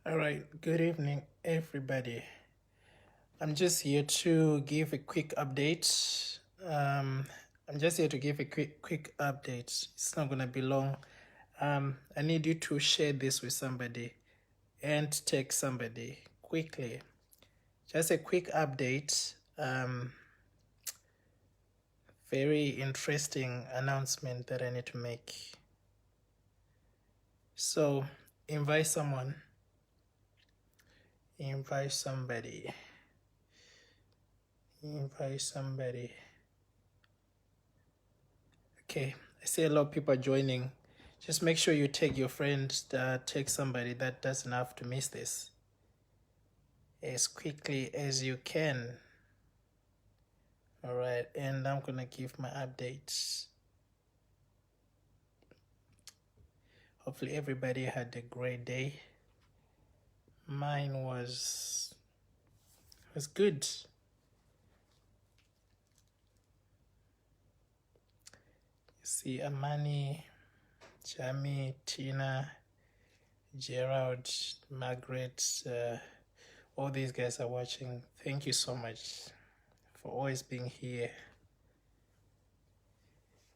All right, good evening, everybody. I'm just here to give a quick update. I'm just here to give a quick update. It's not gonna be long. I need you to share this with somebody and text somebody quickly. Just a quick update. Very interesting announcement that I need to make. So invite someone. Invite somebody. Invite somebody. Okay, I see a lot of people are joining. Just make sure you take your friend, take somebody that doesn't have to miss this as quickly as you can. All right, and I'm gonna give my updates. Hopefully everybody had a great day. Mine was good. You see Amani, Jamie, Tina, Gerald, Margaret, all these guys are watching. Thank you so much for always being here.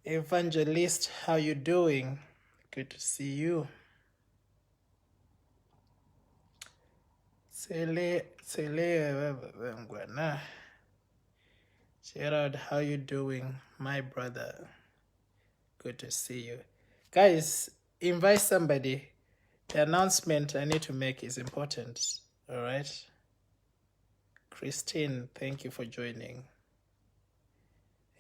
Evangelist, how you doing? Good to see you. Gerald, how you doing, my brother? Good to see you. Guys, invite somebody. The announcement I need to make is important. All right. Christine, thank you for joining.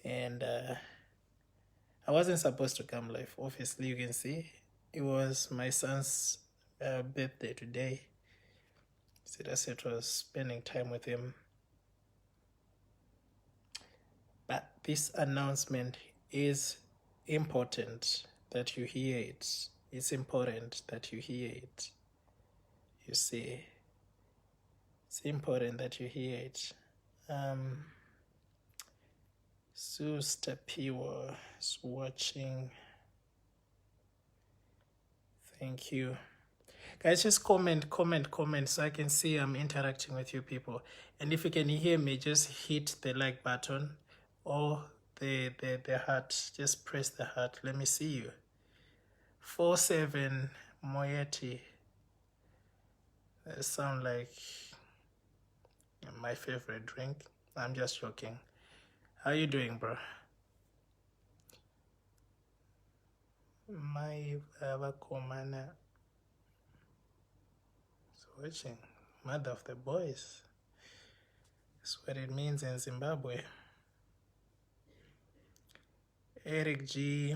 And I wasn't supposed to come live. Obviously, you can see it was my son's birthday today. So that's it, was spending time with him. But this announcement is important that you hear it. It's important that you hear it. You see, it's important that you hear it. Sister Piwa is watching. Thank you. Guys, just comment so I can see I'm interacting with you people. And if you can hear me, just hit the like button or the heart. Just press the heart. Let me see you. 47 Moieti. That sound like my favorite drink. I'm just joking. How you doing, bro? My Komana is watching. Mother of the boys. That's what it means in Zimbabwe. Eric G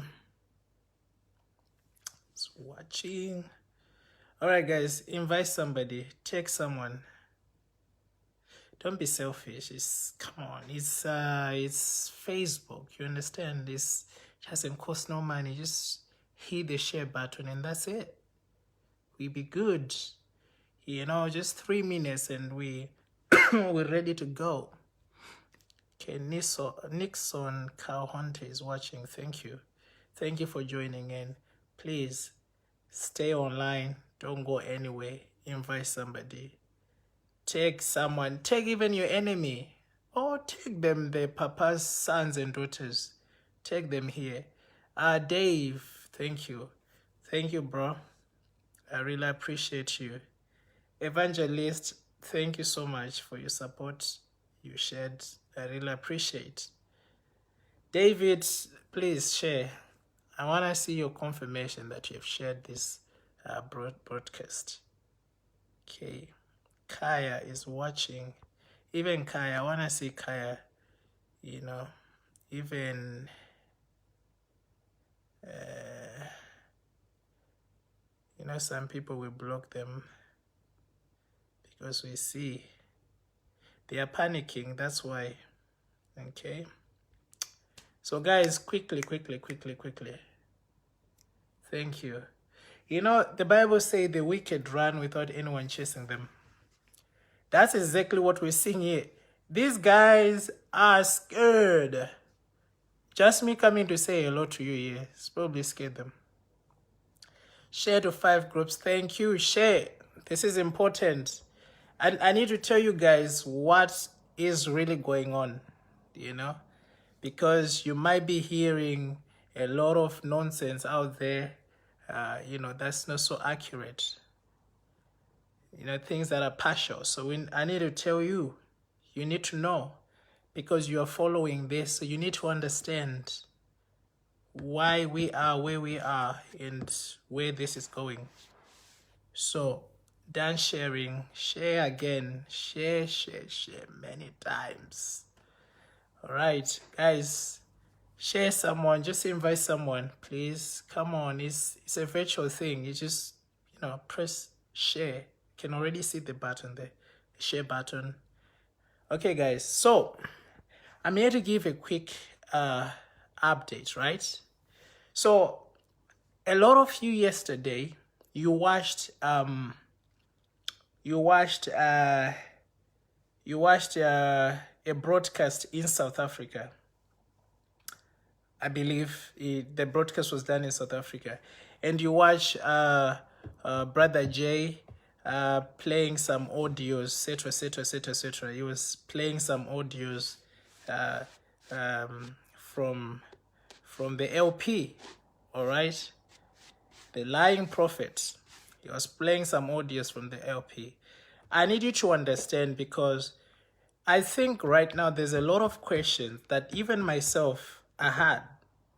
is watching. All right, guys, invite somebody. Take someone. Don't be selfish. Come on. It's Facebook. You understand? It doesn't cost no money. Just hit the share button and that's it. We be good. You know, just 3 minutes and we're ready to go. Okay, Nixon Cowhunter is watching. Thank you. Thank you for joining in. Please stay online. Don't go anywhere. Invite somebody. Take someone. Take even your enemy. Or take them, their papa's sons and daughters. Take them here. Dave, thank you. Thank you, bro. I really appreciate you. Evangelist, thank you so much for your support you shared. I really appreciate. David, please share. I want to see your confirmation that you have shared this broadcast. Okay. Kaya is watching. Even Kaya, I want to see Kaya, you know, even... you know, some people will block them because we see they are panicking. That's why. Okay. So guys, quickly. Thank you. You know, the Bible says the wicked run without anyone chasing them. That's exactly what we're seeing here. These guys are scared. Just me coming to say hello to you here, it's probably scared them. Share to 5 groups. Thank you. Share. This is important. And I need to tell you guys what is really going on, you know, because you might be hearing a lot of nonsense out there, you know, that's not so accurate. You know, things that are partial. So I need to tell you, you need to know, because you are following this, so you need to understand why we are where we are and where this is going. So done sharing, share again, share many times. All right, guys, share someone, just invite someone, please. Come on, it's a virtual thing. You just, you know, press share. You can already see the button there, the share button. Okay, guys, so I'm here to give a quick update, right? So a lot of you yesterday, you watched a broadcast in South Africa. I believe the broadcast was done in South Africa, and you watch Brother Jay playing some audios, etc. He was playing some audios from the LP, all right? The lying prophet. He was playing some audios from the LP. I need you to understand, because I think right now there's a lot of questions that even myself I had.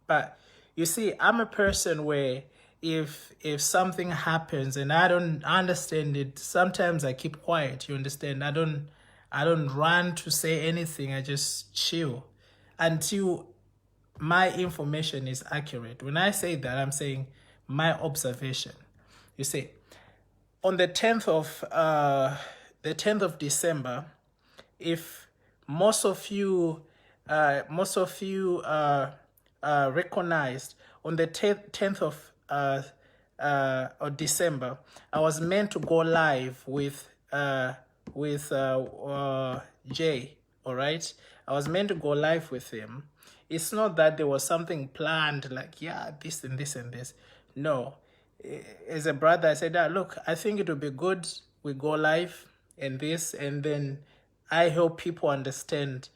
But you see, I'm a person where if something happens and I don't understand it, sometimes I keep quiet, you understand? I don't run to say anything. I just chill until my information is accurate. When I say that, I'm saying my observation. You see, on the 10th of December, if most of you recognized, on the 10th of December, I was meant to go live with Jay. All right, I was meant to go live with him. It's not that there was something planned, like, yeah, this and this and this. No. As a brother, I said, look, I think it would be good we go live and this, and then I hope people understand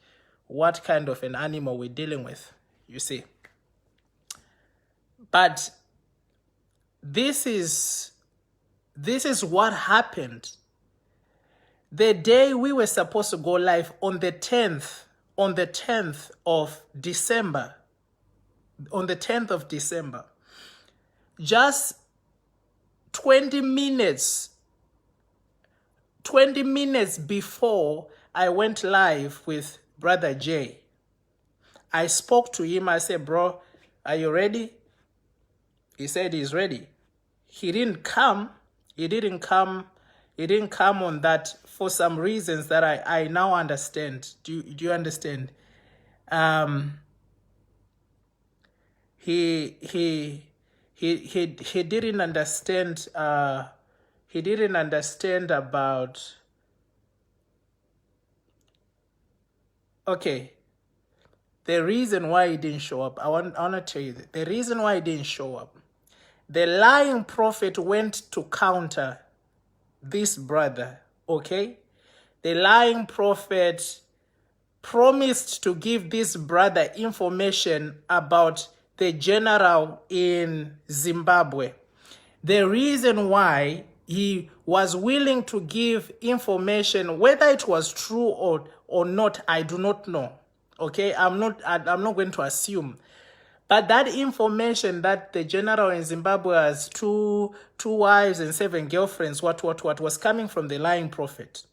what kind of an animal we're dealing with, you see. But this is what happened. The day we were supposed to go live, on the 10th of December, just 20 minutes before I went live with Brother Jay, I spoke to him. I said, bro, are you ready? He said he's ready. He didn't come on that for some reasons that I now understand. Do you understand? He didn't understand. He didn't understand about. Okay. The reason why he didn't show up, I want to tell you that. The reason why he didn't show up, the lying prophet went to counter this brother, okay? The lying prophet promised to give this brother information about the general in Zimbabwe. The reason why he was willing to give information, whether it was true or not, I do not know. Okay, I'm not going to assume. But that information that the general in Zimbabwe has two wives and 7 girlfriends, what, was coming from the lying prophet.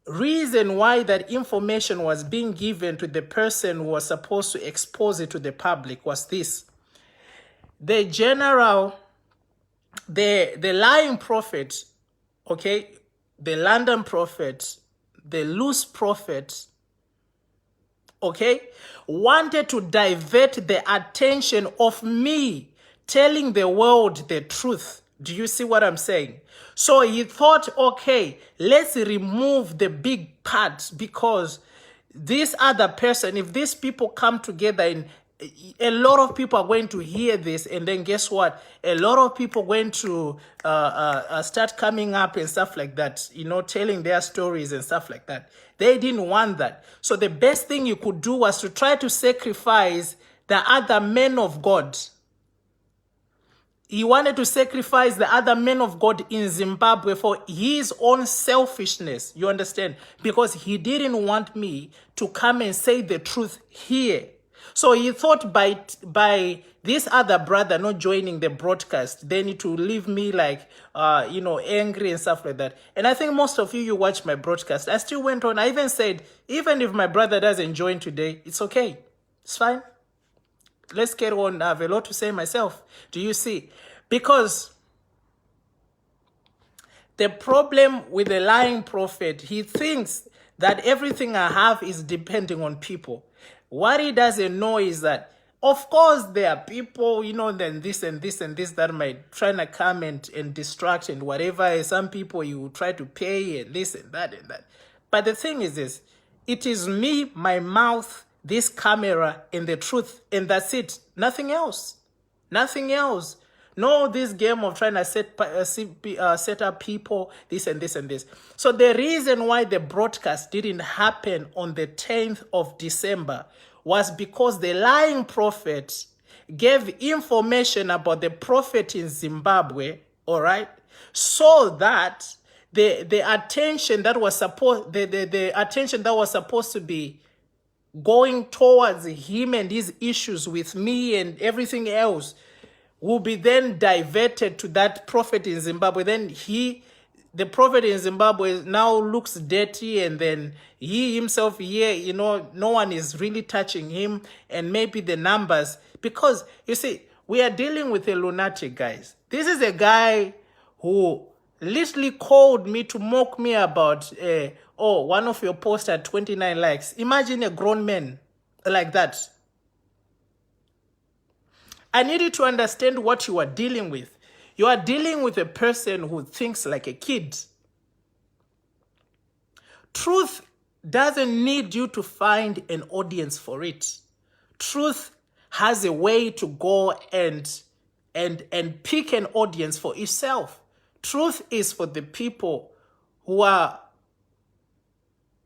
Reason why that information was being given to the person who was supposed to expose it to the public was this. The general, the lying prophet, okay, the London prophet, the loose prophet, okay, wanted to divert the attention of me telling the world the truth. Do you see what I'm saying? So he thought, okay, let's remove the big part, because this other person, if these people come together, and a lot of people are going to hear this, and then guess what? A lot of people are going to start coming up and stuff like that, you know, telling their stories and stuff like that. They didn't want that. So the best thing you could do was to try to sacrifice the other men of God. He wanted to sacrifice the other men of God in Zimbabwe for his own selfishness. You understand? Because he didn't want me to come and say the truth here. So he thought by this other brother not joining the broadcast, they need to leave me like, you know, angry and stuff like that. And I think most of you watch my broadcast. I still went on. I even said, even if my brother doesn't join today, it's okay. It's fine. Let's get on. I have a lot to say myself. Do you see? Because the problem with the lying prophet, he thinks that everything I have is depending on people. What he doesn't know is that, of course, there are people, you know, then this and this and this that might try to come and distract and whatever. Some people you try to pay and this and that and that. But the thing is this, it is me, my mouth, this camera, and the truth, and that's it. Nothing else. Nothing else. No, this game of trying to set up people, this and this and this. So the reason why the broadcast didn't happen on the 10th of December was because the lying prophet gave information about the prophet in Zimbabwe, all right, so that the attention that was supposed the attention that was supposed to be going towards him and his issues with me and everything else will be then diverted to that prophet in Zimbabwe. Then the prophet in Zimbabwe now looks dirty, and then he himself here, you know, no one is really touching him, and maybe the numbers, because you see, we are dealing with a lunatic, guys. This is a guy who literally called me to mock me about, oh, one of your posts had 29 likes. Imagine a grown man like that. I need you to understand what you are dealing with. You are dealing with a person who thinks like a kid. Truth doesn't need you to find an audience for it. Truth has a way to go and pick an audience for itself. Truth is for the people who are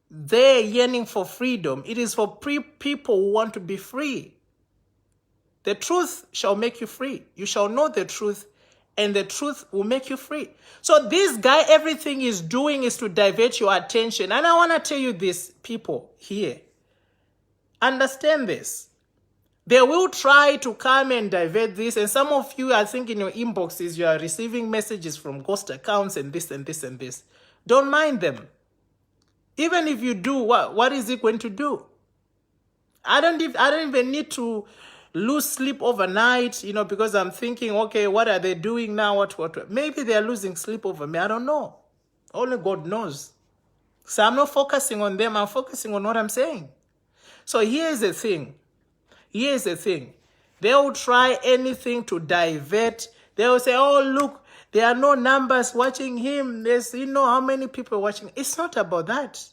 there yearning for freedom. It is for people who want to be free. The truth shall make you free. You shall know the truth, and the truth will make you free. So this guy, everything he's doing is to divert your attention. And I want to tell you this, people here. Understand this. They will try to come and divert this. And some of you, I think in your inboxes, you are receiving messages from ghost accounts and this and this and this. Don't mind them. Even if you do, what is it going to do? I don't even need to lose sleep overnight, you know, because I'm thinking, okay, what are they doing now? What? Maybe they're losing sleep over me. I don't know. Only God knows. So I'm not focusing on them. I'm focusing on what I'm saying. So here's the thing. Here's the thing. They will try anything to divert. They will say, oh, look, there are no numbers watching him. There's, you know, how many people are watching. It's not about that.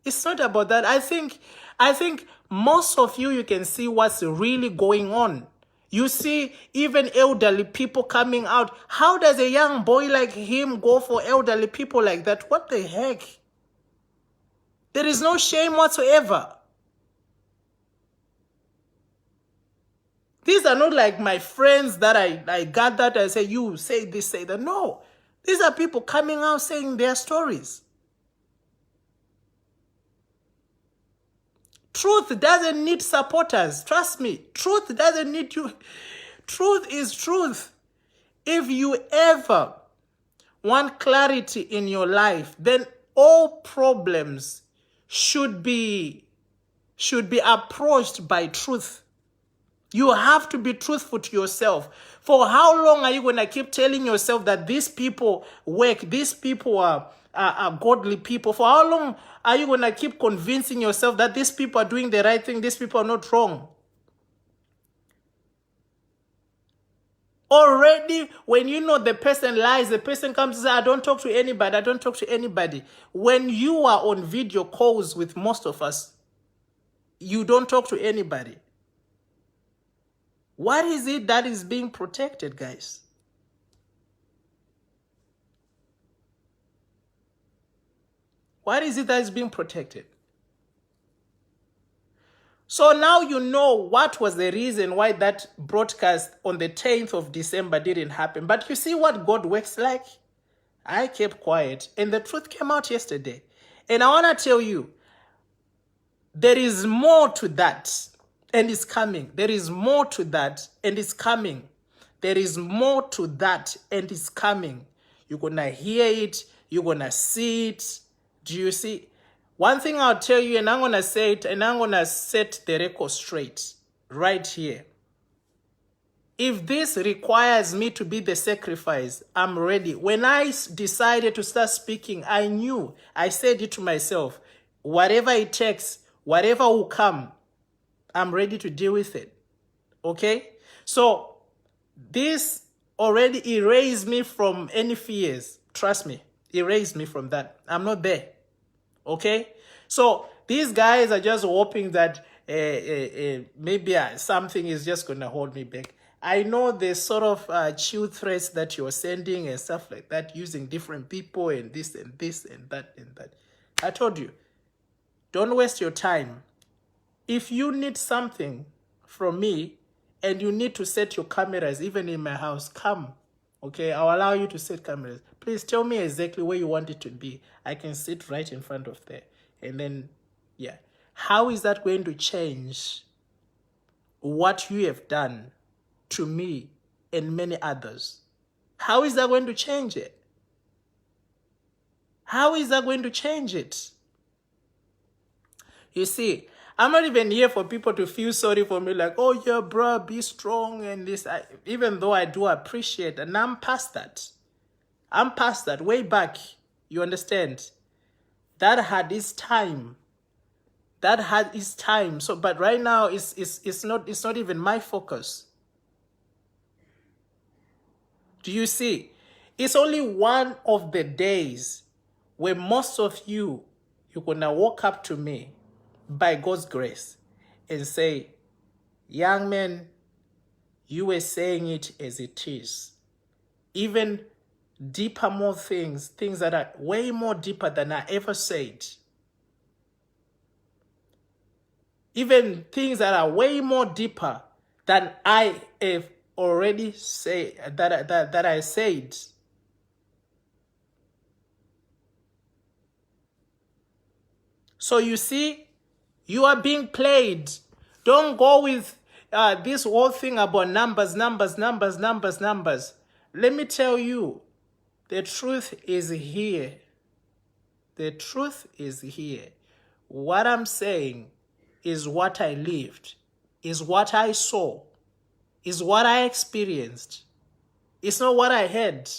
It's not about that. I think most of you can see what's really going on. You see even elderly people coming out. How does a young boy like him go for elderly people like that? What the heck? There is no shame whatsoever. These are not like my friends that I got that I say, you say this, say that. No. These are people coming out saying their stories. Truth doesn't need supporters. Trust me. Truth doesn't need you. Truth is truth. If you ever want clarity in your life, then all problems should be approached by truth. You have to be truthful to yourself. For how long are you going to keep telling yourself that these people work, these people are godly people? For how long are you going to keep convincing yourself that these people are doing the right thing, these people are not wrong? Already, when you know the person lies, the person comes and says, I don't talk to anybody, I don't talk to anybody. When you are on video calls with most of us, you don't talk to anybody. What is it that is being protected, guys? What is it that is being protected? So now you know what was the reason why that broadcast on the 10th of December didn't happen. But you see what God works like? I kept quiet and the truth came out yesterday. And I want to tell you, there is more to that and it's coming. There is more to that and it's coming. There is more to that and it's coming. You're going to hear it. You're going to see it. Do you see? One thing I'll tell you, and I'm going to say it, and I'm going to set the record straight right here. If this requires me to be the sacrifice, I'm ready. When I decided to start speaking, I knew, I said it to myself, whatever it takes, whatever will come, I'm ready to deal with it. Okay? So this already erased me from any fears. Trust me, erased me from that. I'm not there. Okay? So these guys are just hoping that maybe something is just going to hold me back. I know the sort of chill threats that you're sending and stuff like that, using different people and this and this and that and that. I told you, don't waste your time. If you need something from me and you need to set your cameras, even in my house, come. Okay, I'll allow you to set cameras. Please tell me exactly where you want it to be. I can sit right in front of there. And then, yeah. How is that going to change what you have done to me and many others? How is that going to change it? How is that going to change it? You see, I'm not even here for people to feel sorry for me, like, oh yeah, bro, be strong and this. Even though I do appreciate, and I'm past that. I'm past that, way back. You understand? That had its time. That had its time. So, but right now, it's not even my focus. Do you see? It's only one of the days where most of you're gonna walk up to me by God's grace and say, young man, you were saying it as it is. Even deeper, more things that are way more deeper than I ever said. Even things that are way more deeper than I have already said, that I said. So you see, you are being played. Don't go with this whole thing about numbers. Let me tell you, the truth is here. The truth is here. What I'm saying is what I lived, is what I saw, is what I experienced. It's not what I heard.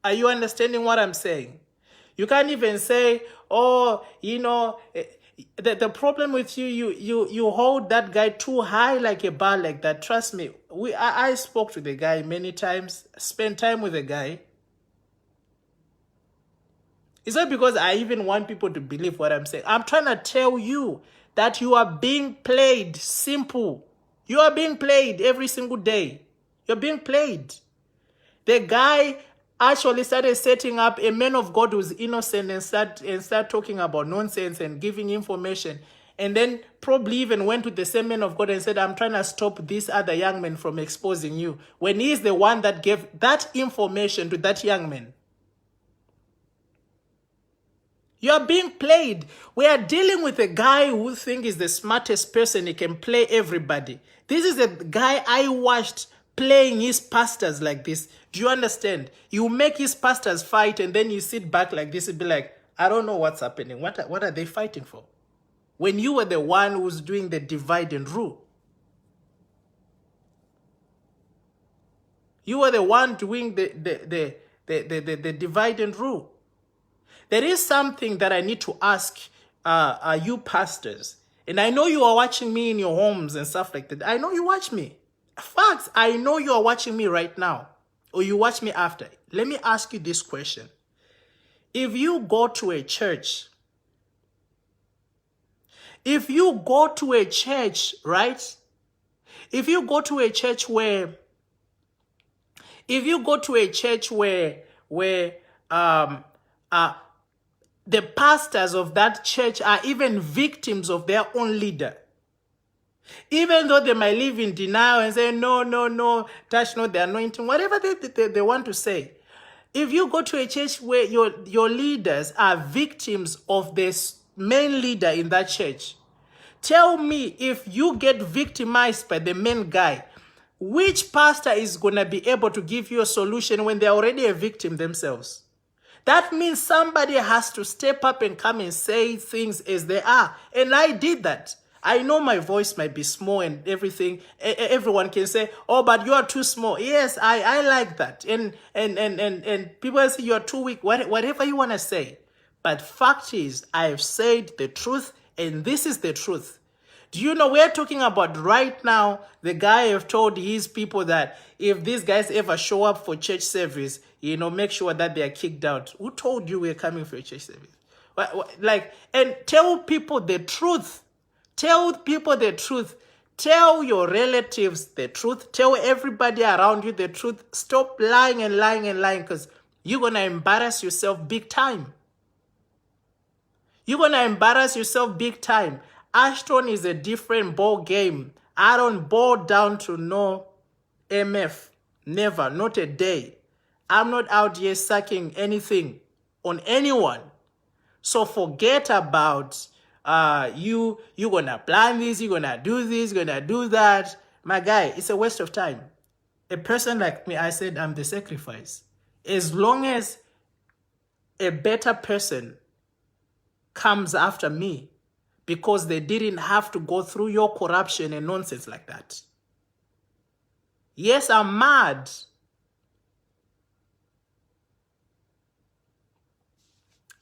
Are you understanding what I'm saying? You can't even say, oh, you know, the problem with you hold that guy too high like a bar like that. Trust me, I spoke to the guy many times, spent time with the guy. It's not because I even want people to believe what I'm saying. I'm trying to tell you that you are being played. Simple. You are being played every single day. You're being played. The guy actually started setting up a man of God who's innocent and start talking about nonsense and giving information. And then probably even went to the same man of God and said, I'm trying to stop this other young man from exposing you. When he's the one that gave that information to that young man. You are being played. We are dealing with a guy who thinks he's the smartest person. He can play everybody. This is a guy I watched playing his pastors like this. Do you understand? You make his pastors fight and then you sit back like this and be like, I don't know what's happening. What are they fighting for? When you were the one who's doing the divide and rule. You were the one doing the divide and rule. There is something that I need to ask you pastors. And I know you are watching me in your homes and stuff like that. I know you watch me. Facts, I know you are watching me right now. Or you watch me after. Let me ask you this question. If you go to a church, right? If you go to a church where the pastors of that church are even victims of their own leader. Even though they might live in denial and say, no, touch not the anointing, whatever they want to say. If you go to a church where your leaders are victims of this main leader in that church, tell me, if you get victimized by the main guy, which pastor is going to be able to give you a solution when they're already a victim themselves? That means somebody has to step up and come and say things as they are. And I did that. I know my voice might be small and everything. Everyone can say, oh, but you are too small. Yes, I like that. And people say you are too weak. Whatever you want to say. But fact is, I have said the truth, and this is the truth. Do you know, we're talking about right now, the guy have told his people that if these guys ever show up for church service, make sure that they are kicked out. Who told you we're coming for a church service? And tell people the truth. Tell people the truth. Tell your relatives the truth. Tell everybody around you the truth. Stop lying and lying and lying, because you're going to embarrass yourself big time. You're going to embarrass yourself big time. Ashton is a different ball game. I don't bow down to no MF. Never. Not a day. I'm not out here sucking anything on anyone. So forget about you're going to plan this, you're going to do this, you're going to do that. My guy, it's a waste of time. A person like me, I said I'm the sacrifice. As long as a better person comes after me, because they didn't have to go through your corruption and nonsense like that. Yes, I'm mad.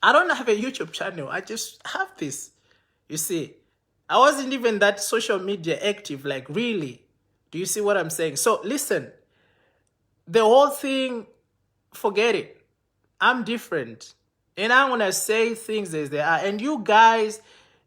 I don't have a YouTube channel. I just have this. You see, I wasn't even that social media active, like really. Do you see what I'm saying? So listen, the whole thing, forget it. I'm different. And I'm going to say things as they are. And you guys,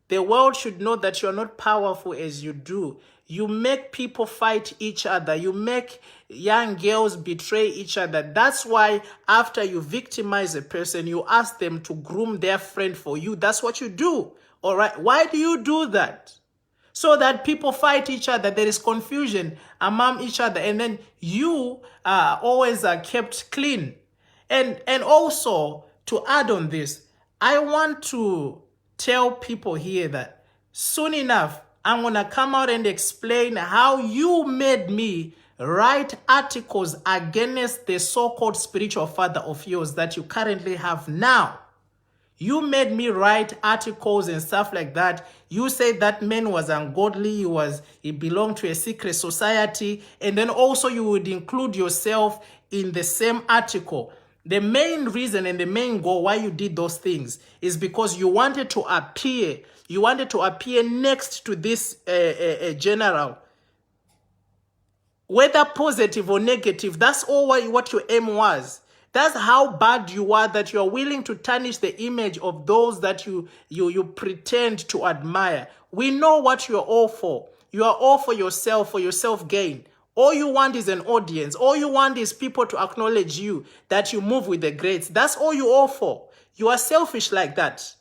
the world should know that you're not powerful as you do. You make people fight each other. You make young girls betray each other. That's why after you victimize a person, you ask them to groom their friend for you. That's what you do. All right. Why do you do that? So that people fight each other. There is confusion among each other. And then you always are kept clean. And also, to add on this, I want to tell people here that soon enough, I'm going to come out and explain how you made me write articles against the so-called spiritual father of yours that you currently have now. You made me write articles and stuff like that. You said that man was ungodly, he belonged to a secret society, and then also you would include yourself in the same article. The main reason and the main goal why you did those things is because you wanted to appear. You wanted to appear next to this general. Whether positive or negative, that's all what your aim was. That's how bad you are, that you are willing to tarnish the image of those that you pretend to admire. We know what you're all for. You are all for yourself gain. All you want is an audience. All you want is people to acknowledge you, that you move with the greats. That's all you all for. You are selfish like that.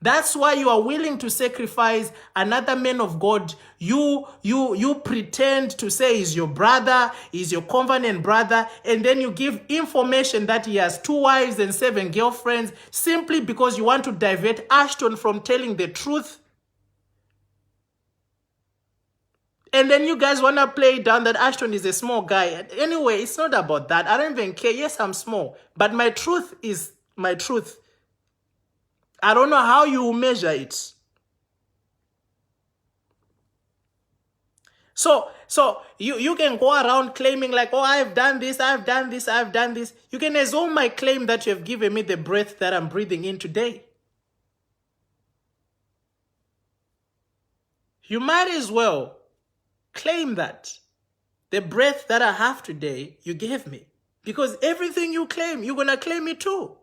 That's why you are willing to sacrifice another man of God. You pretend to say he's your brother, he's your covenant brother, and then you give information that he has 2 wives and 7 girlfriends simply because you want to divert Ashton from telling the truth. And then you guys want to play down that Ashton is a small guy. Anyway, it's not about that. I don't even care. Yes, I'm small, but my truth is my truth. I don't know how you measure it. So you can go around claiming like, oh, I've done this, I've done this, I've done this. You can assume my claim that you have given me the breath that I'm breathing in today. You might as well claim that the breath that I have today, you gave me. Because everything you claim, you're going to claim it too.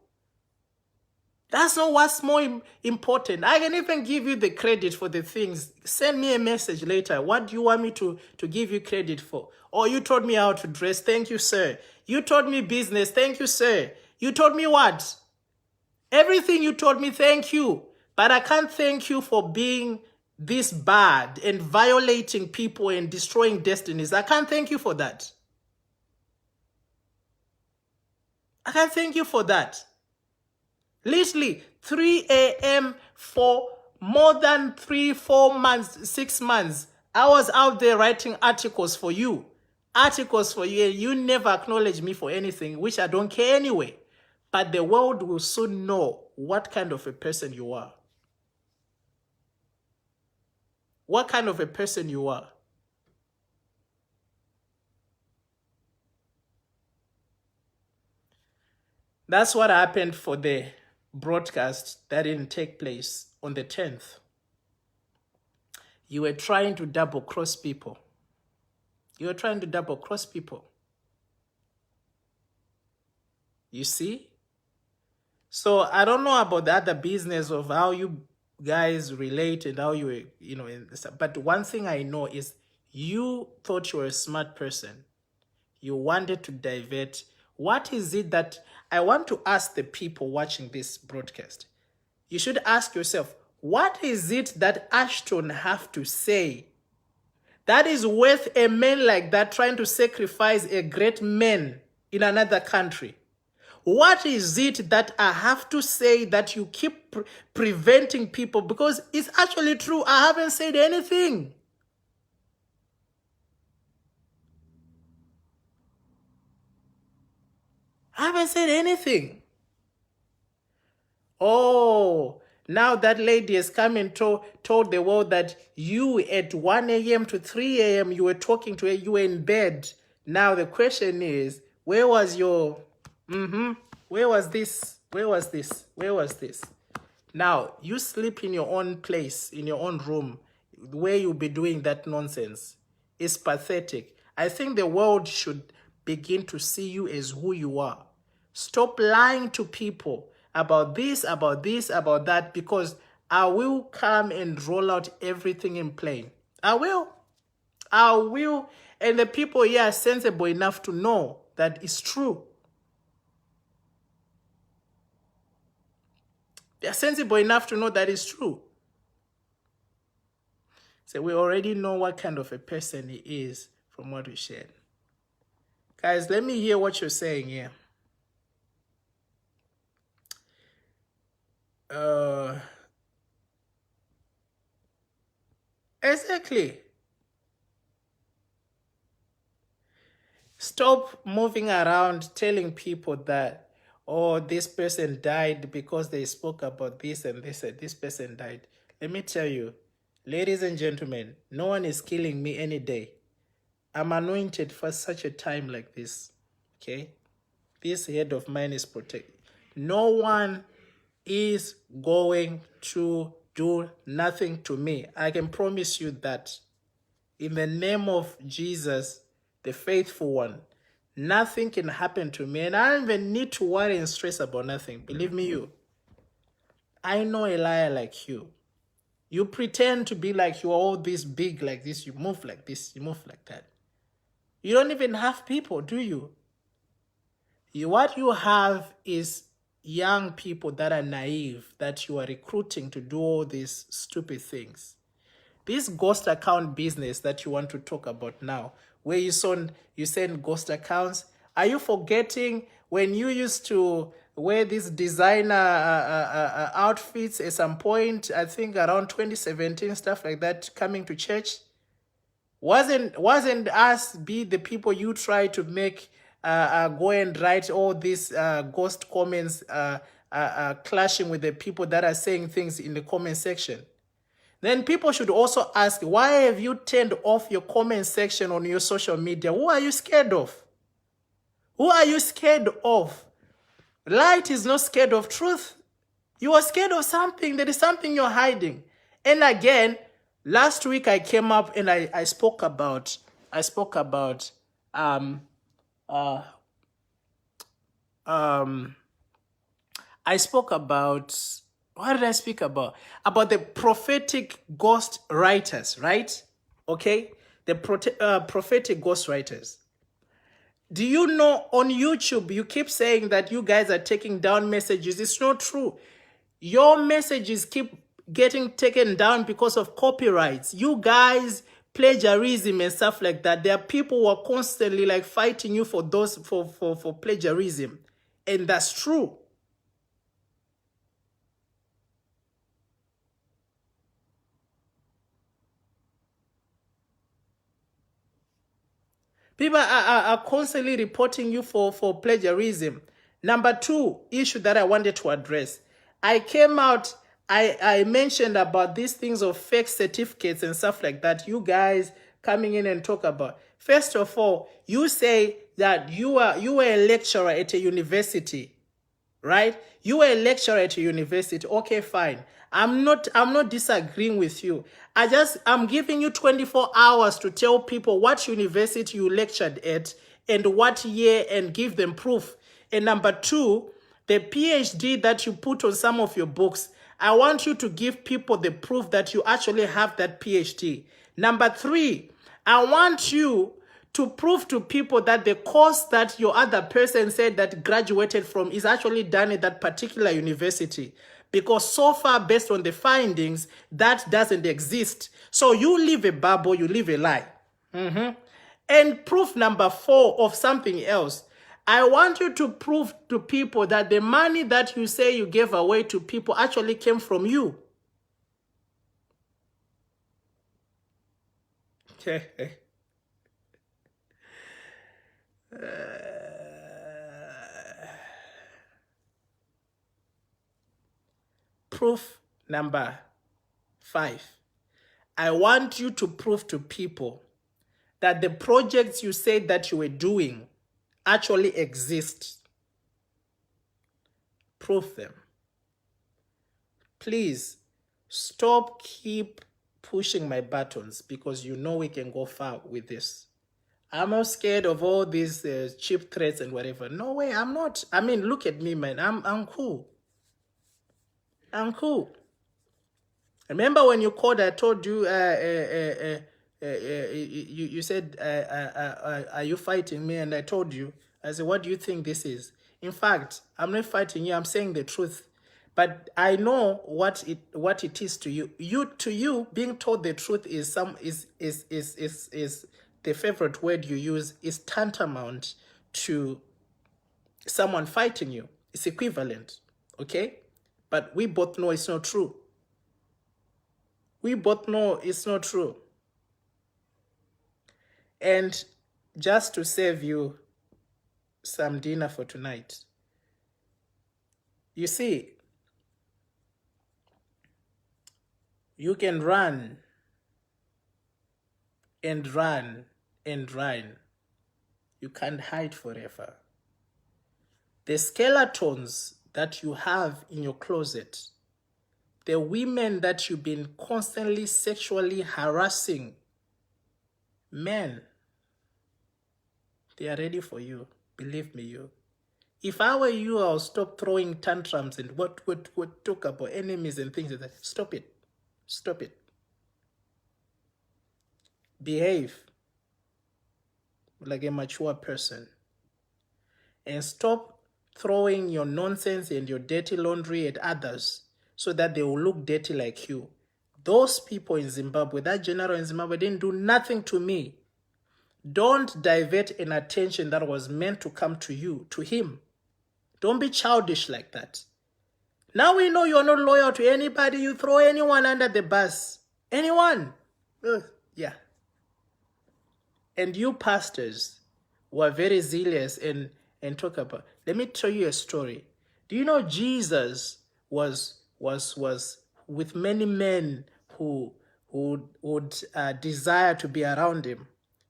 That's not what's more important. I can even give you the credit for the things. Send me a message later. What do you want me to give you credit for? Or you taught me how to dress. Thank you, sir. You taught me business. Thank you, sir. You taught me what? Everything you taught me, thank you. But I can't thank you for being this bad and violating people and destroying destinies. I can't thank you for that. I can't thank you for that. Literally 3 a.m. for more than 3, 4 months, 6 months. I was out there writing articles for you. Articles for you. And you never acknowledge me for anything, which I don't care anyway. But the world will soon know what kind of a person you are. What kind of a person you are. That's what happened for the broadcast that didn't take place on the 10th. You were trying to double cross people. You were trying to double cross people. You see? So I don't know about the other business of how you guys relate and how you, but one thing I know is you thought you were a smart person. You wanted to divert. What is it that I want to ask the people watching this broadcast? You should ask yourself, what is it that Ashton have to say that is worth a man like that trying to sacrifice a great man in another country? What is it that I have to say that you keep preventing people? Because it's actually true. I haven't said anything. I haven't said anything. Oh, now that lady has come and told the world that you at 1 a.m. to 3 a.m. you were talking to her, you were in bed. Now the question is, where was your... Where was this? Where was this? Where was this? Now, you sleep in your own place, in your own room, where you'll be doing that nonsense. It's pathetic. I think the world should begin to see you as who you are. Stop lying to people about this, about that, because I will come and roll out everything in plain. I will. And the people here are sensible enough to know that it's true. They're sensible enough to know that it's true. So we already know what kind of a person he is from what we shared. Guys, let me hear what you're saying here. Exactly. Stop moving around telling people that, oh, this person died because they spoke about this and this and this person died. Let me tell you, ladies and gentlemen, no one is killing me any day. I'm anointed for such a time like this. Okay? This head of mine is protected. No one is going to do nothing to me. I can promise you that. In the name of Jesus, the faithful one, nothing can happen to me. And I don't even need to worry and stress about nothing. Believe me, you. I know a liar like you. You pretend to be like you are all this big like this. You move like this. You move like that. You don't even have people, do you? What you have is young people that are naive that you are recruiting to do all these stupid things. This ghost account business that you want to talk about now, where you send ghost accounts, are you forgetting when you used to wear these designer outfits at some point, I think around 2017, stuff like that, coming to church? Wasn't us be the people you try to make go and write all these ghost comments clashing with the people that are saying things in the comment section? Then people should also ask, why have you turned off your comment section on your social media? Who are you scared of? Who are you scared of? Light is not scared of truth. You are scared of something. There is something you're hiding. And again, last week I came up and I spoke about what did I speak about? About the prophetic ghost writers, right? Okay? The prophetic ghost writers. Do you know on YouTube, you keep saying that you guys are taking down messages. It's not true. Your messages keep getting taken down because of copyrights. You guys, plagiarism and stuff like that. There are people who are constantly like fighting you for those for plagiarism. And that's true. People are constantly reporting you for plagiarism. Number two issue that I wanted to address. I came out, I mentioned about these things of fake certificates and stuff like that. You guys coming in and talk about. First of all, you say that you were a lecturer at a university, right? You were a lecturer at a university. Okay, fine. I'm not disagreeing with you. I'm giving you 24 hours to tell people what university you lectured at and what year and give them proof. And number two, the PhD that you put on some of your books, I want you to give people the proof that you actually have that PhD. Number three, I want you to prove to people that the course that your other person said that graduated from is actually done at that particular university. Because so far, based on the findings, that doesn't exist. So you live a bubble, you live a lie. And proof number four of something else. I want you to prove to people that the money that you say you gave away to people actually came from you. Proof number 5. I want you to prove to people that the projects you said that you were doing actually exist. Prove them. Please keep pushing my buttons because you know we can go far with this. I'm not scared of all these cheap threats and whatever. No way, I'm not. I mean, look at me, man. I'm cool. I'm cool. Remember when you called, I told you, you said, are you fighting me? And I told you, I said, what do you think this is? In fact, I'm not fighting you. I'm saying the truth. But I know what it is to you. To you, being told the truth is the favorite word you use is tantamount to someone fighting you. It's equivalent, okay? But we both know it's not true. We both know it's not true. And just to save you some dinner for tonight, you see, you can run and run and run. You can't hide forever. The skeletons that you have in your closet, the women that you've been constantly sexually harassing, men, they are ready for you. Believe me, you. If I were you, I'll stop throwing tantrums and what talk about enemies and things like that. Stop it. Stop it. Behave like a mature person. And stop throwing your nonsense and your dirty laundry at others so that they will look dirty like you. Those people in Zimbabwe, that general in Zimbabwe, didn't do nothing to me. Don't divert an attention that was meant to come to you, to him. Don't be childish like that. Now we know you're not loyal to anybody. You throw anyone under the bus. Anyone. Yeah. And you pastors who are very zealous and talk about. Let me tell you a story. Do you know Jesus was with many men who would desire to be around him?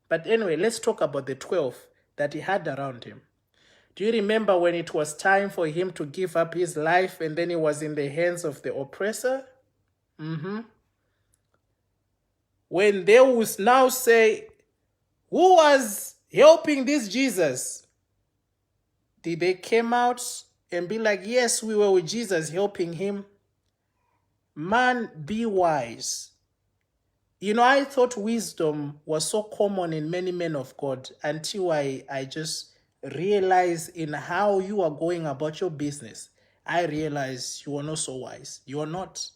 But anyway, let's talk about the 12 that he had around him. Do you remember when it was time for him to give up his life and then he was in the hands of the oppressor? When they will now say, who was helping this Jesus? Did they come out and be like, yes, we were with Jesus helping him? Man, be wise. You know, I thought wisdom was so common in many men of God until I just realized in how you are going about your business. I realized you are not so wise. You are not.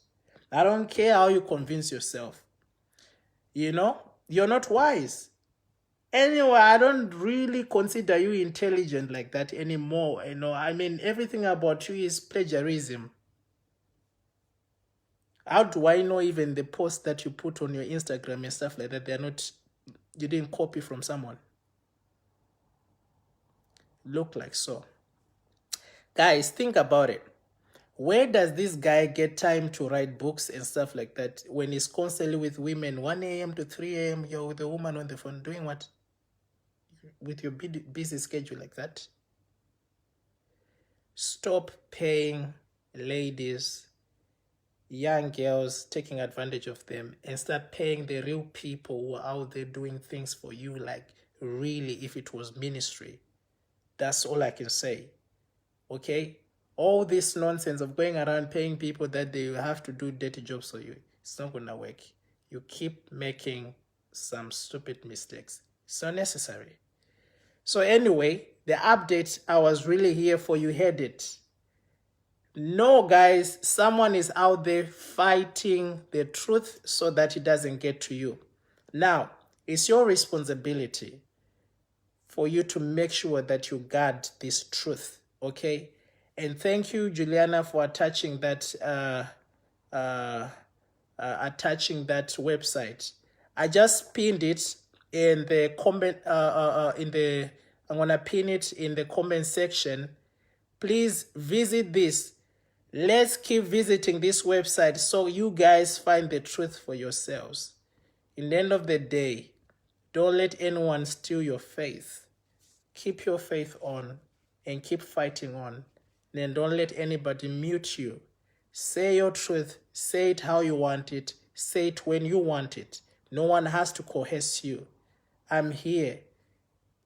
I don't care how you convince yourself. You know, you're not wise. Anyway, I don't really consider you intelligent like that anymore. You know, I mean, everything about you is plagiarism. How do I know even the posts that you put on your Instagram and stuff like that, they're not, you didn't copy from someone? Look like so. Guys, think about it. Where does this guy get time to write books and stuff like that when he's constantly with women 1 a.m. to 3 a.m. You're with a woman on the phone doing what? With your busy schedule like that? Stop paying ladies, young girls, taking advantage of them, and start paying the real people who are out there doing things for you, like really if it was ministry. That's all I can say. Okay? All this nonsense of going around paying people that they have to do dirty jobs for you, it's not going to work. You keep making some stupid mistakes. It's not necessary. So anyway, the update, I was really here for. You heard it. No, guys, someone is out there fighting the truth so that it doesn't get to you. Now, it's your responsibility for you to make sure that you guard this truth, okay? And thank you, Juliana, for attaching that website. I just pinned it in the comment. I'm gonna pin it in the comment section. Please visit this. Let's keep visiting this website so you guys find the truth for yourselves. In the end of the day, don't let anyone steal your faith. Keep your faith on and keep fighting on. Then don't let anybody mute you. Say your truth. Say it how you want it. Say it when you want it. No one has to coerce you. I'm here,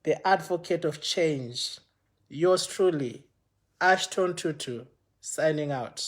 the advocate of change. Yours truly, Ashton Tutu, signing out.